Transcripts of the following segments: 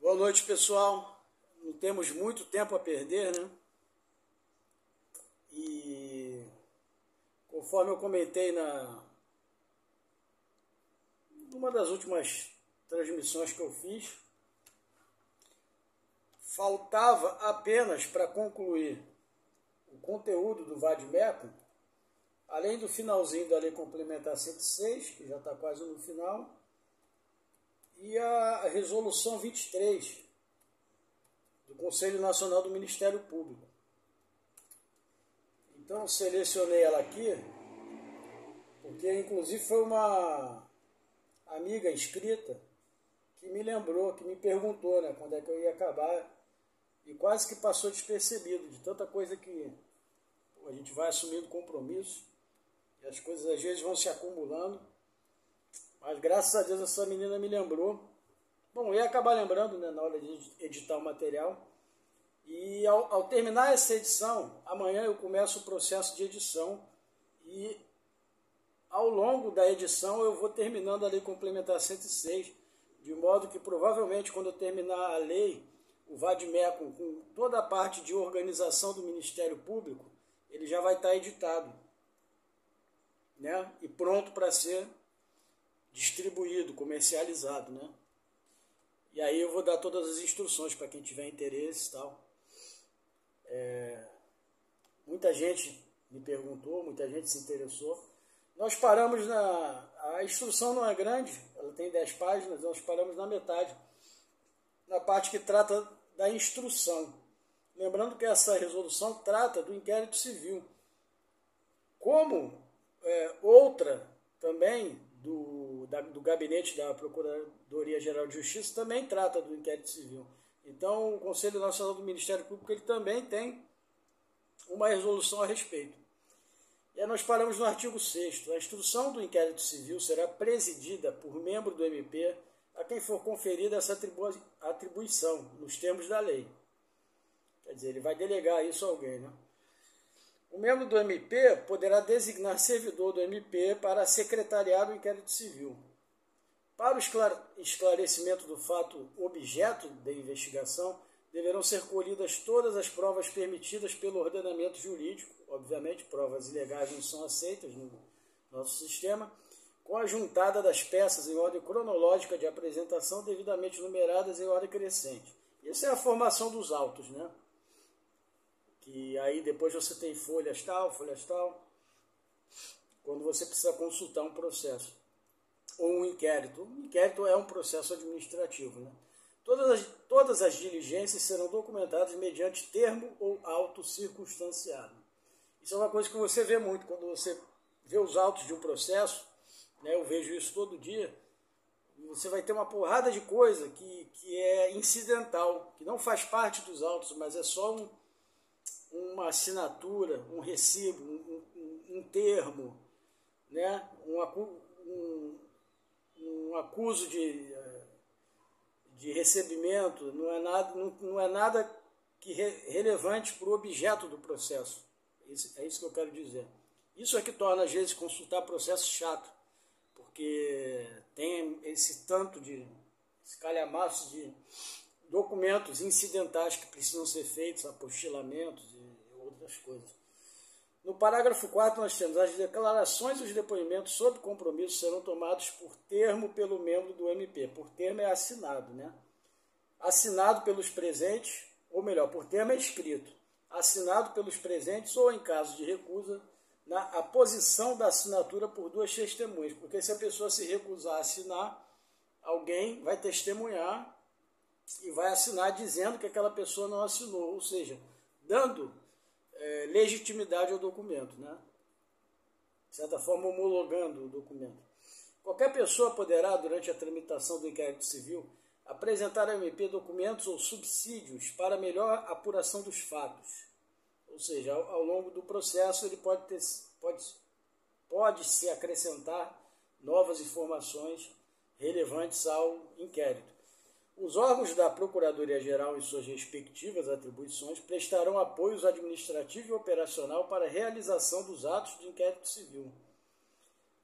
Boa noite, pessoal. Não temos muito tempo a perder, né? E conforme eu comentei numa das últimas transmissões que eu fiz, faltava apenas para concluir o conteúdo do vade-mecum, além do finalzinho da Lei Complementar 106, que já está quase no final, e a Resolução 23 do Conselho Nacional do Ministério Público. Então, selecionei ela aqui, porque inclusive foi uma amiga inscrita que me lembrou, que me perguntou, né, quando é que eu ia acabar, e quase que passou despercebido, de tanta coisa que a gente vai assumindo compromisso, e as coisas às vezes vão se acumulando. Mas graças a Deus essa menina me lembrou. Bom, eu ia acabar lembrando, né, na hora de editar o material. E ao terminar essa edição, amanhã eu começo o processo de edição. E ao longo da edição eu vou terminando a Lei Complementar 106. De modo que provavelmente quando eu terminar a lei, o vade-mecum com toda a parte de organização do Ministério Público, ele já vai estar editado, né, e pronto para ser distribuído, comercializado, né? E aí eu vou dar todas as instruções para quem tiver interesse e tal. Muita gente me perguntou, muita gente se interessou. Nós paramos a instrução não é grande, ela tem 10 páginas, nós paramos na metade, na parte que trata da instrução. Lembrando que essa resolução trata do inquérito civil. Como outra também do gabinete da Procuradoria-Geral de Justiça também trata do inquérito civil. Então, o Conselho Nacional do Ministério Público ele também tem uma resolução a respeito. E aí nós paramos no artigo 6º. A instrução do inquérito civil será presidida por membro do MP a quem for conferida essa atribuição, nos termos da lei. Quer dizer, ele vai delegar isso a alguém, né? O membro do MP poderá designar servidor do MP para secretariar o inquérito civil. Para o esclarecimento do fato objeto da investigação, deverão ser colhidas todas as provas permitidas pelo ordenamento jurídico. Obviamente, provas ilegais não são aceitas no nosso sistema, com a juntada das peças em ordem cronológica de apresentação devidamente numeradas em ordem crescente. Isso é a formação dos autos, né? Que aí depois você tem folhas tal, quando você precisa consultar um processo ou um inquérito. Um inquérito é um processo administrativo, né? Todas as diligências serão documentadas mediante termo ou auto circunstanciado. Isso é uma coisa que você vê muito quando você vê os autos de um processo, né? Eu vejo isso todo dia. Você vai ter uma porrada de coisa que é incidental, que não faz parte dos autos, mas é só uma assinatura, um recibo, um termo, né? Um acuso de recebimento, não é nada relevante para o objeto do processo. É isso que eu quero dizer. Isso é que torna, às vezes, consultar processo chato, porque tem esse calhamaço de documentos incidentais que precisam ser feitos, apostilamentos e outras coisas. No parágrafo 4 nós temos: as declarações e os depoimentos sob compromisso serão tomados por termo pelo membro do MP. Por termo é assinado, né? Assinado pelos presentes, ou melhor, por termo é escrito. Assinado pelos presentes ou, em caso de recusa, na aposição da assinatura por 2 testemunhas. Porque se a pessoa se recusar a assinar, alguém vai testemunhar e vai assinar dizendo que aquela pessoa não assinou, ou seja, dando legitimidade ao documento, né? De certa forma, homologando o documento. Qualquer pessoa poderá, durante a tramitação do inquérito civil, apresentar ao MP documentos ou subsídios para melhor apuração dos fatos. Ou seja, ao longo do processo ele pode se acrescentar novas informações relevantes ao inquérito. Os órgãos da Procuradoria-Geral, em suas respectivas atribuições, prestarão apoio administrativo e operacional para a realização dos atos de inquérito civil.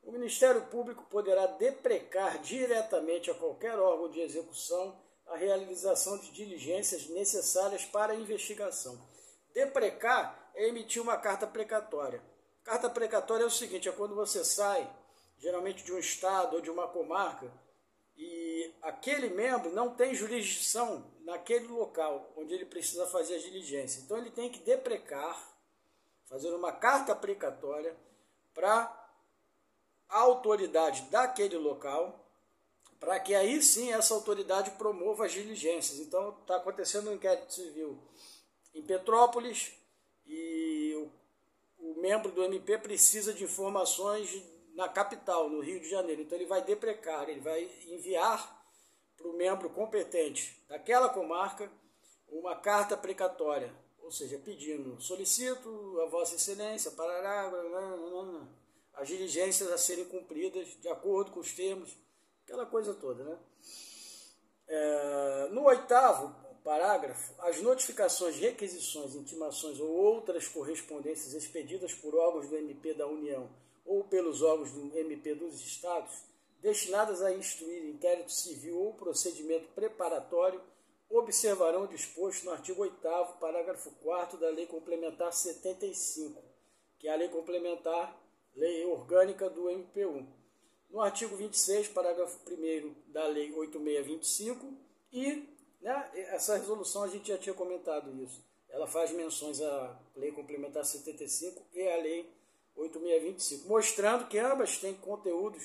O Ministério Público poderá deprecar diretamente a qualquer órgão de execução a realização de diligências necessárias para a investigação. Deprecar é emitir uma carta precatória. Carta precatória é o seguinte, é quando você sai, geralmente de um estado ou de uma comarca, e aquele membro não tem jurisdição naquele local onde ele precisa fazer a diligência. Então ele tem que deprecar, fazer uma carta precatória para a autoridade daquele local, para que aí sim essa autoridade promova as diligências. Então está acontecendo um inquérito civil em Petrópolis e o membro do MP precisa de informações na capital, no Rio de Janeiro. Então ele vai deprecar, ele vai enviar para o membro competente daquela comarca uma carta precatória, ou seja, pedindo, solicito a Vossa Excelência, parará, as diligências a serem cumpridas de acordo com os termos, aquela coisa toda, né? No 8º parágrafo, as notificações, requisições, intimações ou outras correspondências expedidas por órgãos do MP da União ou pelos órgãos do MP dos Estados, destinadas a instruir inquérito civil ou procedimento preparatório, observarão o disposto no artigo 8º, parágrafo 4º da Lei Complementar 75, que é a Lei Complementar, Lei Orgânica do MPU. No artigo 26, parágrafo 1º da Lei 8625, e essa resolução a gente já tinha comentado isso. Ela faz menções à Lei Complementar 75 e à Lei 8625, mostrando que ambas têm conteúdos,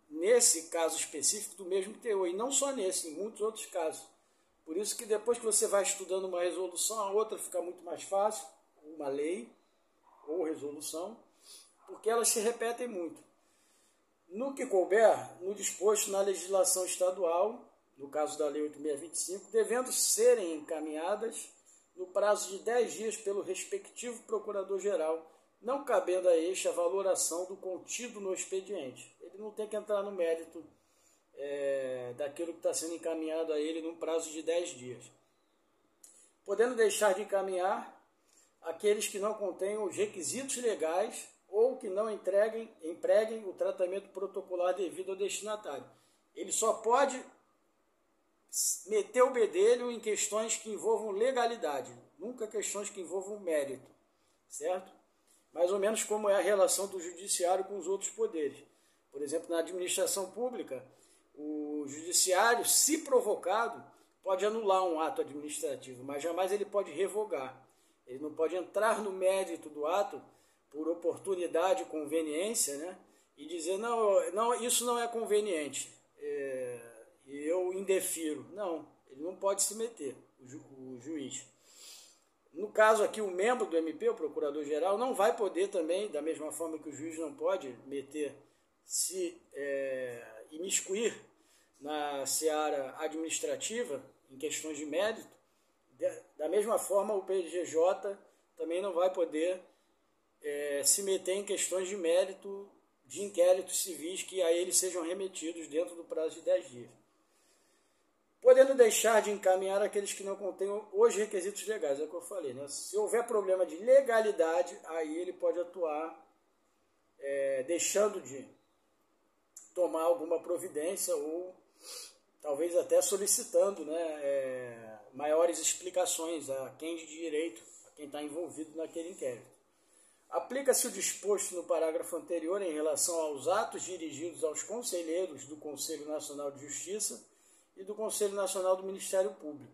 nesse caso específico, do mesmo teor, e não só nesse, em muitos outros casos. Por isso que depois que você vai estudando uma resolução, a outra fica muito mais fácil, uma lei ou resolução, porque elas se repetem muito. No que couber, no disposto na legislação estadual, no caso da Lei 8625, devendo serem encaminhadas no prazo de 10 dias pelo respectivo Procurador-Geral, não cabendo a este a valoração do contido no expediente. Ele não tem que entrar no mérito daquilo que está sendo encaminhado a ele num prazo de 10 dias. Podendo deixar de encaminhar aqueles que não contenham os requisitos legais ou que não empreguem o tratamento protocolar devido ao destinatário. Ele só pode meter o bedelho em questões que envolvam legalidade, nunca questões que envolvam mérito, certo? Mais ou menos como é a relação do judiciário com os outros poderes. Por exemplo, na administração pública, o judiciário, se provocado, pode anular um ato administrativo, mas jamais ele pode revogar. Ele não pode entrar no mérito do ato por oportunidade e conveniência, né? E dizer, não, isso não é conveniente, e eu indefiro. Não, ele não pode se meter, o juiz. No caso aqui, o membro do MP, o Procurador-Geral, não vai poder também, da mesma forma que o juiz não pode se imiscuir na seara administrativa, em questões de mérito, da mesma forma o PGJ também não vai poder se meter em questões de mérito de inquéritos civis que a eles sejam remetidos dentro do prazo de 10 dias. Podendo deixar de encaminhar aqueles que não contenham os requisitos legais, é o que eu falei, né? Se houver problema de legalidade, aí ele pode atuar deixando de tomar alguma providência ou talvez até solicitando, né, maiores explicações a quem de direito, a quem está envolvido naquele inquérito. Aplica-se o disposto no parágrafo anterior em relação aos atos dirigidos aos conselheiros do Conselho Nacional de Justiça e do Conselho Nacional do Ministério Público.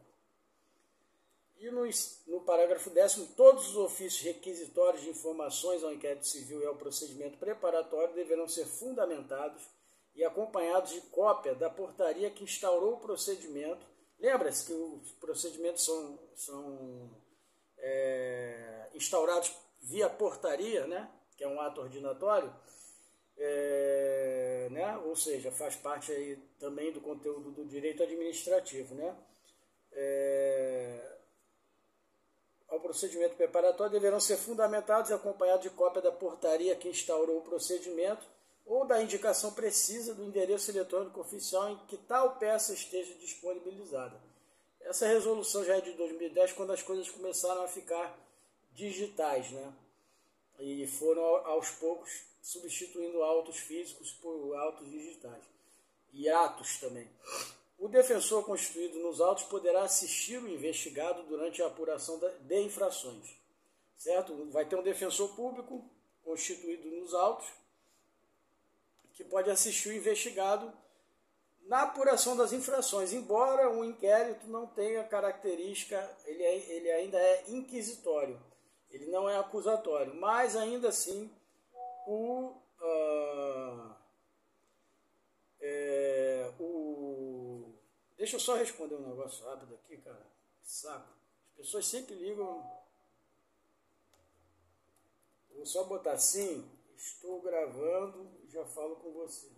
E no parágrafo 10º, todos os ofícios requisitórios de informações ao inquérito civil e ao procedimento preparatório deverão ser fundamentados e acompanhados de cópia da portaria que instaurou o procedimento. Lembra-se que os procedimentos são instaurados via portaria, né? Que é um ato ordinatório, né? Ou seja, faz parte aí também do conteúdo do direito administrativo, né? Ao procedimento preparatório deverão ser fundamentados e acompanhados de cópia da portaria que instaurou o procedimento ou da indicação precisa do endereço eletrônico oficial em que tal peça esteja disponibilizada. Essa resolução já é de 2010, quando as coisas começaram a ficar digitais, né? E foram aos poucos substituindo autos físicos por autos digitais e atos também. O defensor constituído nos autos poderá assistir o investigado durante a apuração de infrações, certo? Vai ter um defensor público constituído nos autos que pode assistir o investigado na apuração das infrações, embora o inquérito não tenha característica, ele ainda é inquisitório, ele não é acusatório, mas ainda assim Deixa eu só responder um negócio rápido aqui, cara. Que saco. As pessoas sempre ligam. Vou só botar assim, estou gravando e já falo com você.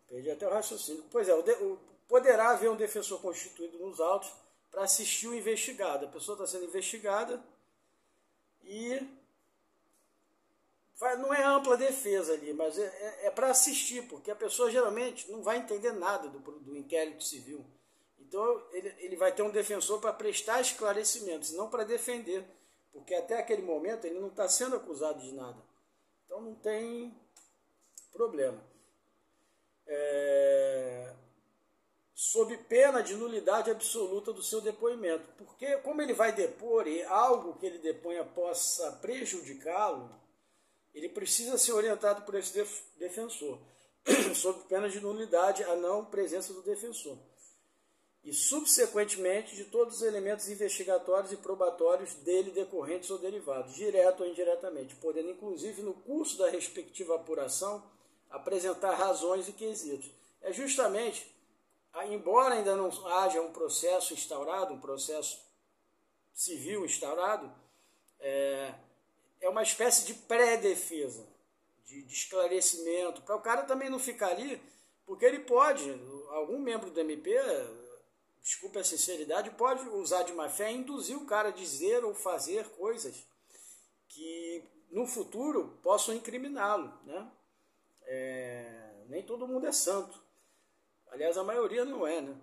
Perdi até o raciocínio. Pois é, poderá haver um defensor constituído nos autos para assistir o investigado. A pessoa está sendo investigada e não é ampla defesa ali, mas é para assistir, porque a pessoa geralmente não vai entender nada do inquérito civil. Então ele vai ter um defensor para prestar esclarecimentos, não para defender, porque até aquele momento ele não está sendo acusado de nada. Então não tem problema. Sob pena de nulidade absoluta do seu depoimento, porque como ele vai depor e algo que ele deponha possa prejudicá-lo, ele precisa ser orientado por esse defensor, sob pena de nulidade a não presença do defensor. E, subsequentemente, de todos os elementos investigatórios e probatórios dele decorrentes ou derivados, direto ou indiretamente, podendo, inclusive, no curso da respectiva apuração, apresentar razões e quesitos. É justamente, embora ainda não haja um processo instaurado, um processo civil instaurado, é uma espécie de pré-defesa, de esclarecimento, para o cara também não ficar ali, porque ele pode, algum membro do MP, desculpe a sinceridade, pode usar de má fé e induzir o cara a dizer ou fazer coisas que no futuro possam incriminá-lo, né? Nem todo mundo é santo. Aliás, a maioria não é, né?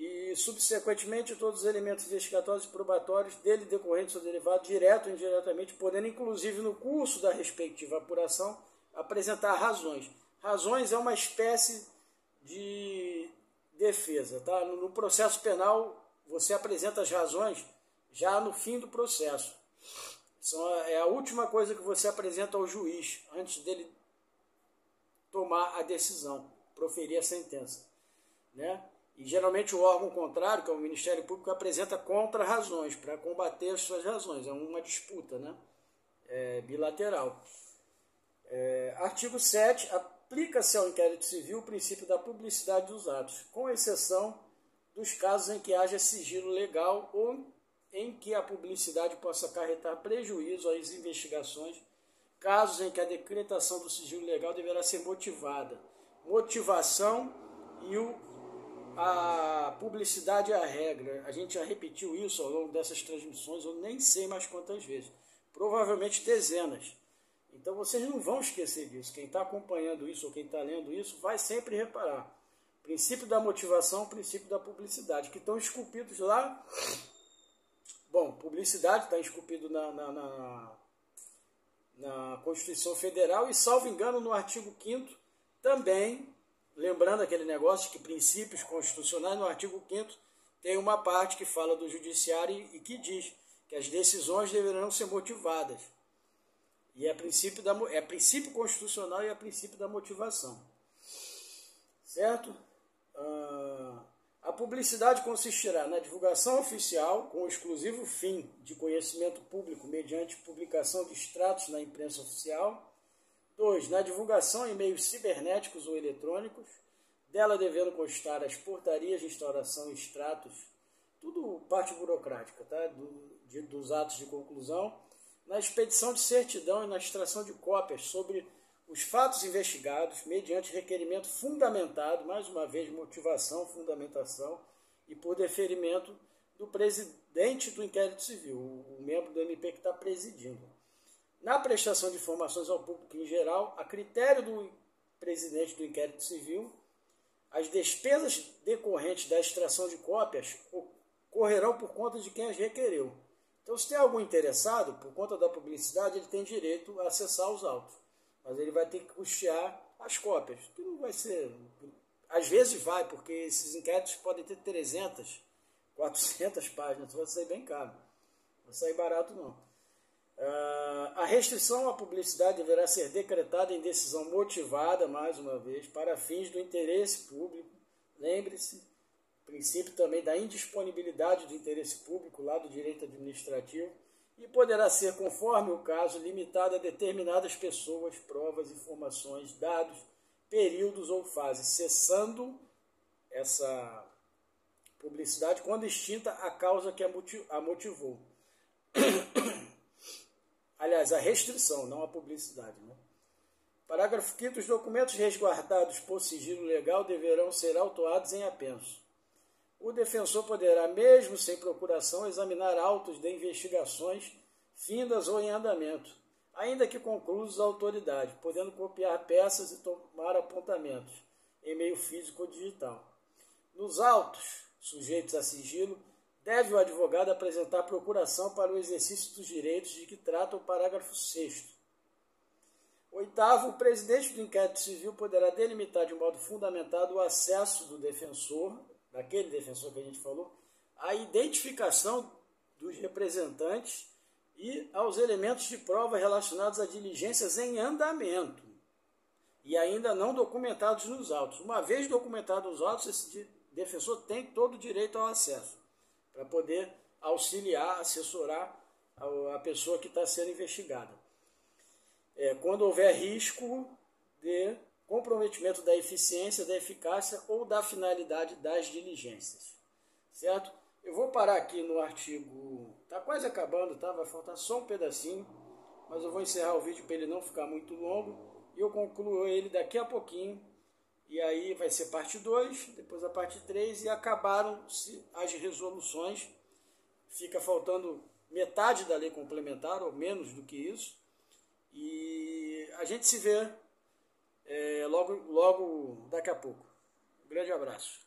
E, subsequentemente, todos os elementos investigatórios e probatórios dele decorrentes ou derivados, direto ou indiretamente, podendo, inclusive, no curso da respectiva apuração, apresentar razões. Razões é uma espécie de defesa, tá? No processo penal, você apresenta as razões já no fim do processo. É a última coisa que você apresenta ao juiz, antes dele tomar a decisão, proferir a sentença, né? E geralmente o órgão contrário, que é o Ministério Público, apresenta contra-razões para combater as suas razões. É uma disputa, né? Bilateral. Artigo 7. Aplica-se ao inquérito civil o princípio da publicidade dos atos, com exceção dos casos em que haja sigilo legal ou em que a publicidade possa acarretar prejuízo às investigações, casos em que a decretação do sigilo legal deverá ser motivada. Motivação e a publicidade é a regra. A gente já repetiu isso ao longo dessas transmissões, eu nem sei mais quantas vezes. Provavelmente dezenas. Então vocês não vão esquecer disso. Quem está acompanhando isso ou quem está lendo isso vai sempre reparar. Princípio da motivação, princípio da publicidade, que estão esculpidos lá. Bom, publicidade está esculpido na Constituição Federal e, salvo engano, no artigo 5º também. Lembrando aquele negócio que princípios constitucionais, no artigo 5º, tem uma parte que fala do judiciário e que diz que as decisões deverão ser motivadas. E é princípio constitucional e é princípio da motivação. Certo? A publicidade consistirá na divulgação oficial com o exclusivo fim de conhecimento público mediante publicação de extratos na imprensa oficial. 2. Na divulgação em meios cibernéticos ou eletrônicos, dela devendo constar as portarias de instauração e extratos, tudo parte burocrática, tá? Dos atos de conclusão, na expedição de certidão e na extração de cópias sobre os fatos investigados, mediante requerimento fundamentado, mais uma vez, motivação, fundamentação, e por deferimento do presidente do inquérito civil, o membro do MP que está presidindo. Na prestação de informações ao público em geral, a critério do presidente do inquérito civil, as despesas decorrentes da extração de cópias correrão por conta de quem as requereu. Então, se tem algum interessado, por conta da publicidade, ele tem direito a acessar os autos. Mas ele vai ter que custear as cópias, que não vai ser... Às vezes vai, porque esses inquéritos podem ter 300, 400 páginas, vai sair bem caro. Não vai sair barato, não. A restrição à publicidade deverá ser decretada em decisão motivada, mais uma vez, para fins do interesse público. Lembre-se, princípio também da indisponibilidade do interesse público, lá do direito administrativo, e poderá ser, conforme o caso, limitada a determinadas pessoas, provas, informações, dados, períodos ou fases, cessando essa publicidade quando extinta a causa que a motivou. Aliás, a restrição, não a publicidade, né? Parágrafo 5º. Os documentos resguardados por sigilo legal deverão ser autuados em apenso. O defensor poderá, mesmo sem procuração, examinar autos de investigações findas ou em andamento, ainda que conclusos a autoridade, podendo copiar peças e tomar apontamentos em meio físico ou digital. Nos autos sujeitos a sigilo, deve o advogado apresentar procuração para o exercício dos direitos de que trata o parágrafo 6º. 8º. O presidente do inquérito civil poderá delimitar de modo fundamentado o acesso do defensor, daquele defensor que a gente falou, à identificação dos representantes e aos elementos de prova relacionados a diligências em andamento e ainda não documentados nos autos. Uma vez documentados os autos, esse defensor tem todo o direito ao acesso para poder auxiliar, assessorar a pessoa que está sendo investigada. Quando houver risco de comprometimento da eficiência, da eficácia ou da finalidade das diligências. Certo? Eu vou parar aqui no artigo, está quase acabando, tá? Vai faltar só um pedacinho, mas eu vou encerrar o vídeo para ele não ficar muito longo e eu concluo ele daqui a pouquinho. E aí vai ser parte 2, depois a parte 3 e acabaram-se as resoluções. Fica faltando metade da lei complementar, ou menos do que isso. E a gente se vê logo daqui a pouco. Um grande abraço.